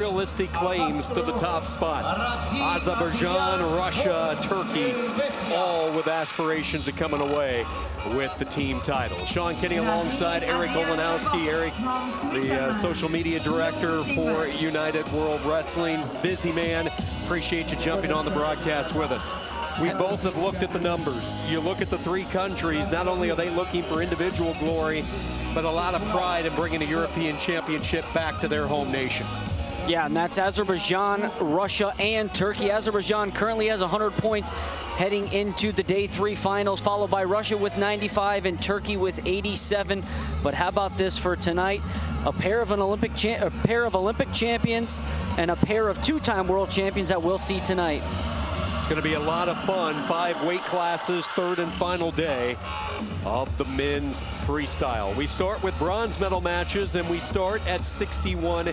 Realistic claims to the top spot. Azerbaijan, Russia, Turkey, all with aspirations of coming away with the team title. Sean Kinney alongside Eric Olenowski. Eric, the social media director for United World Wrestling. Busy man. Appreciate you jumping on the broadcast with us. We both have looked at the numbers. You look at the three countries, not only are they looking for individual glory, but a lot of pride in bringing a European championship back to their home nation. Yeah, and that's Azerbaijan, Russia, and Turkey. Azerbaijan currently has 100 points heading into the Day 3 finals, followed by Russia with 95 and Turkey with 87. But how about this for tonight? A pair of Olympic champions and a pair of two-time world champions that we'll see tonight. It's going to be a lot of fun. 5 weight classes, third and final day of the men's freestyle. We start with bronze medal matches, and we start at 61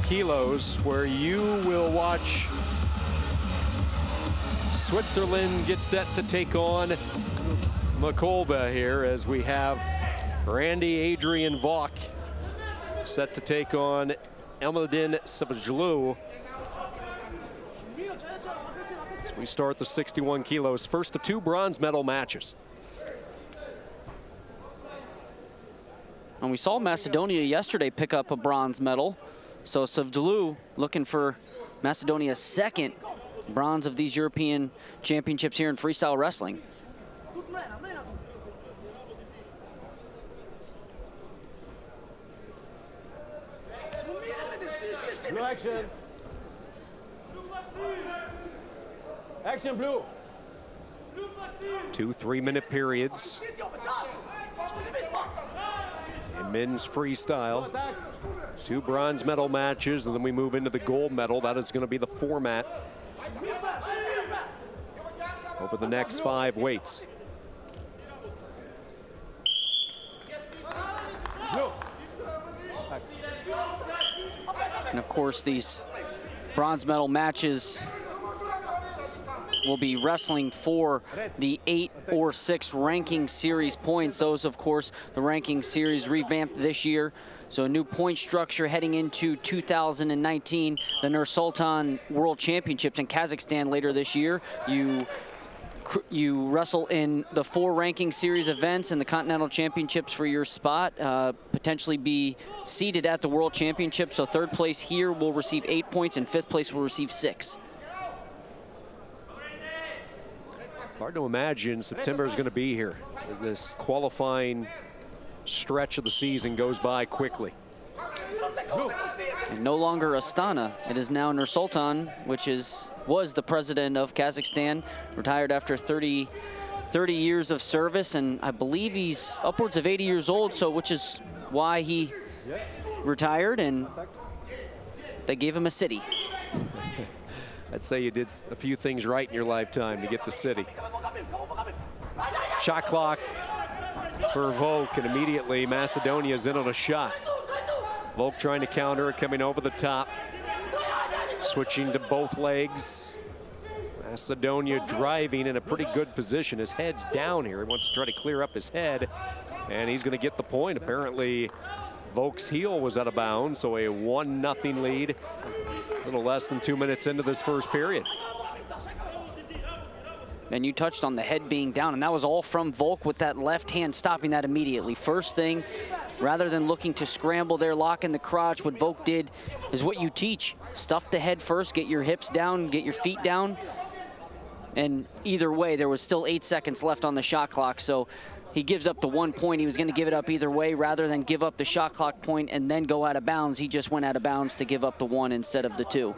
kilos, where you will watch Switzerland get set to take on Moldova here, as we have Randy Adrian VOCK set to take on Elmadin SEJFULAU. So we start the 61 kilos, first of 2 bronze medal matches. And we saw Macedonia yesterday pick up a bronze medal. So SEJFULAU looking for Macedonia's second bronze of these European championships here in freestyle wrestling. Blue action. Action blue. 2 3-minute periods in men's freestyle. 2 bronze medal matches, and then we move into the gold medal. That is going to be the format over the next 5 weights. And of course, these bronze medal matches will be wrestling for the 8 or 6 ranking series points. Those, of course, the ranking series revamped this year. So a new point structure heading into 2019, the Nur-Sultan World Championships in Kazakhstan later this year. You wrestle in the 4 ranking series events and the Continental Championships for your spot, potentially be seated at the World Championship. So 3rd place here will receive 8 points and 5th place will receive 6. Hard to imagine September is going to be here. This qualifying stretch of the season goes by quickly. And no longer Astana. It is now Nur-Sultan, which was the president of Kazakhstan, retired after 30 years of service, and I believe he's upwards of 80 years old, so which is why he retired, and they gave him a city. I'd say you did a few things right in your lifetime to get the city. Shot clock for VOCK, and immediately Macedonia's in on a shot. VOCK trying to counter it, coming over the top. Switching to both legs. Macedonia driving in a pretty good position. His head's down here. He wants to try to clear up his head, and he's going to get the point. Apparently, VOCK's heel was out of bounds, so a 1-0 lead. A little less than 2 minutes into this first period. And you touched on the head being down, and that was all from VOCK with that left hand stopping that immediately. First thing, rather than looking to scramble there, lock in the crotch, what VOCK did is what you teach. Stuff the head first, get your hips down, get your feet down. And either way, there was still 8 seconds left on the shot clock, so he gives up the 1 point. He was going to give it up either way. Rather than give up the shot clock point and then go out of bounds, he just went out of bounds to give up the 1 instead of the 2.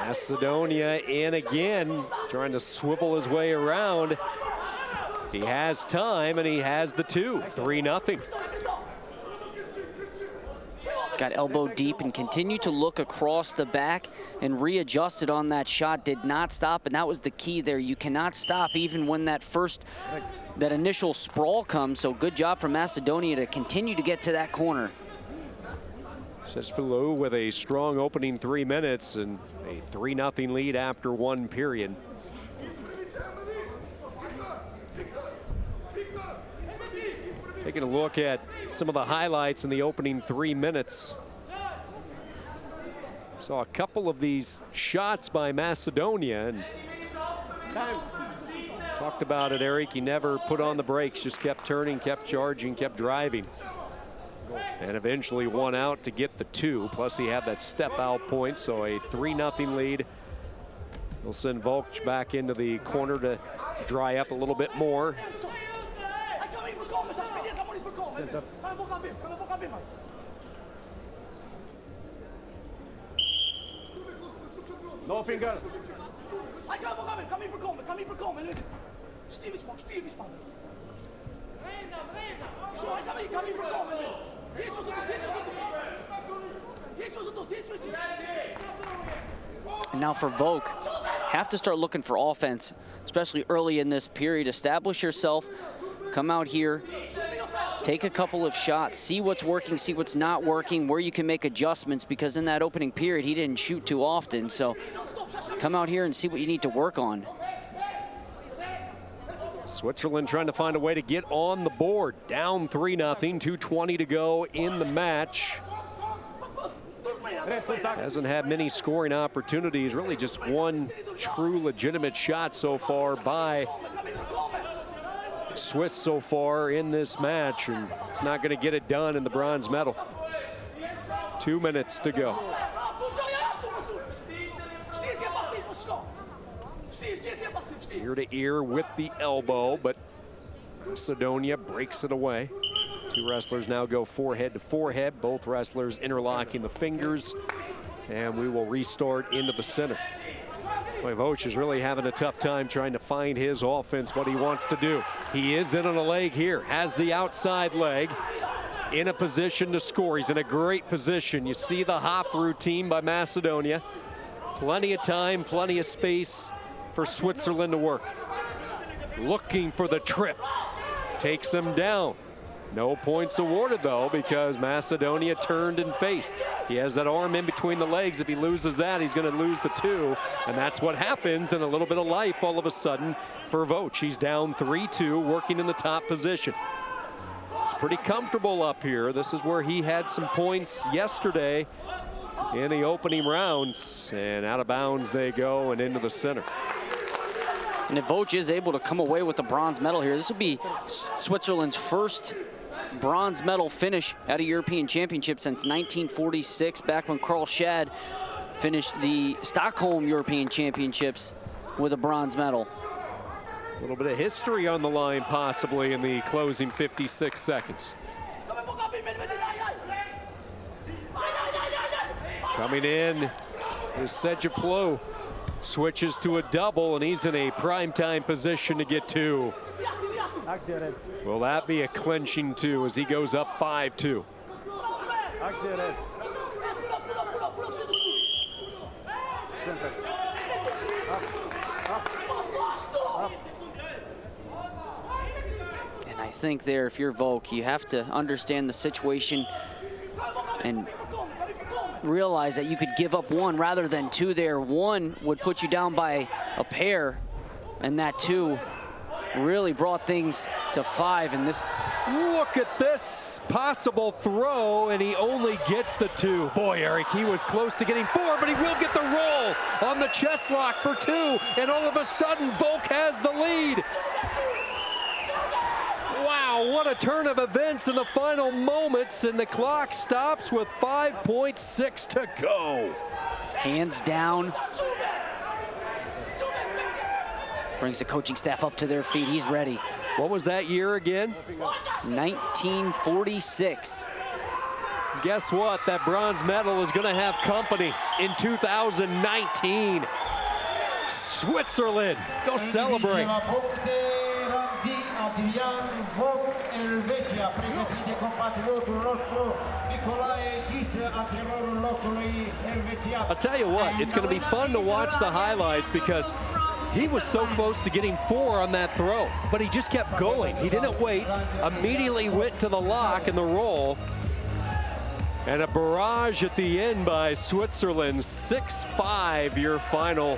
Macedonia in again, trying to swivel his way around. He has time, and he has the 2. 3-0. got elbow deep and continued to look across the back and readjusted on that shot. Did not stop, and that was the key there. You cannot stop even when that initial sprawl comes. So good job from Macedonia to continue to get to that corner. SEJFULAU with a strong opening 3 minutes and a 3-0 lead after 1 period. Taking a look at some of the highlights in the opening 3 minutes. Saw a couple of these shots by Macedonia, and talked about it, Eric. He never put on the brakes, just kept turning, kept charging, kept driving. And eventually won out to get the 2. Plus he had that step out point, so a 3-0 lead. We'll send VOCK back into the corner to dry up a little bit more. No finger. And now for VOCK, have to start looking for offense, especially early in this period. Establish yourself, come out here, take a couple of shots, see what's working, see what's not working, where you can make adjustments, because in that opening period, he didn't shoot too often. So come out here and see what you need to work on. Switzerland trying to find a way to get on the board. Down 3-0, 2:20 to go in the match. Hasn't had many scoring opportunities, really just one true legitimate shot so far by Swiss so far in this match, and it's not going to get it done in the bronze medal. 2 minutes to go. Ear to ear with the elbow, but Macedonia breaks it away. 2 wrestlers now go forehead to forehead, both wrestlers interlocking the fingers, and we will restart into the center. VOCK is really having a tough time trying to find his offense, what he wants to do. He is in on a leg here, has the outside leg, in a position to score. He's in a great position. You see the hop routine by Macedonia. Plenty of time, plenty of space for Switzerland to work. Looking for the trip, takes him down. No points awarded though, because Macedonia turned and faced. He has that arm in between the legs. If he loses that, he's going to lose the 2, and that's what happens. And a little bit of life all of a sudden for VOCK. He's down 3-2, working in the top position. He's pretty comfortable up here. This is where he had some points yesterday in the opening rounds, and out of bounds they go and into the center. And if VOCK is able to come away with the bronze medal here, this will be Switzerland's first bronze medal finish at a European Championship since 1946, back when Carl Schad finished the Stockholm European Championships with a bronze medal. A little bit of history on the line possibly in the closing 56 seconds. Coming in is SEJFULAU. Switches to a double, and he's in a primetime position to get 2. Will that be a clinching 2 as he goes up 5-2? And I think there, if you're VOCK, you have to understand the situation and realize that you could give up 1 rather than 2 there. 1 would put you down by a pair, and that 2 really brought things to 5. And this, look at this possible throw, and he only gets the 2. Boy, Eric, he was close to getting 4, but he will get the roll on the chest lock for 2, and all of a sudden VOCK has the lead. Wow, what a turn of events in the final moments, and the clock stops with 5.6 to go. hands down. Brings the coaching staff up to their feet. He's ready. What was that year again? 1946. Guess what? That bronze medal is going to have company in 2019. Switzerland, go celebrate. VOCK Elveția, pregătite compatriotul nostru Nicolae Ghiță, antrenorul locului Elveția. I'll tell you what, it's going to be fun to watch the highlights because he was so close to getting 4 on that throw, but he just kept going. He didn't wait, immediately went to the lock and the roll. And a barrage at the end by Switzerland, 6-5 your final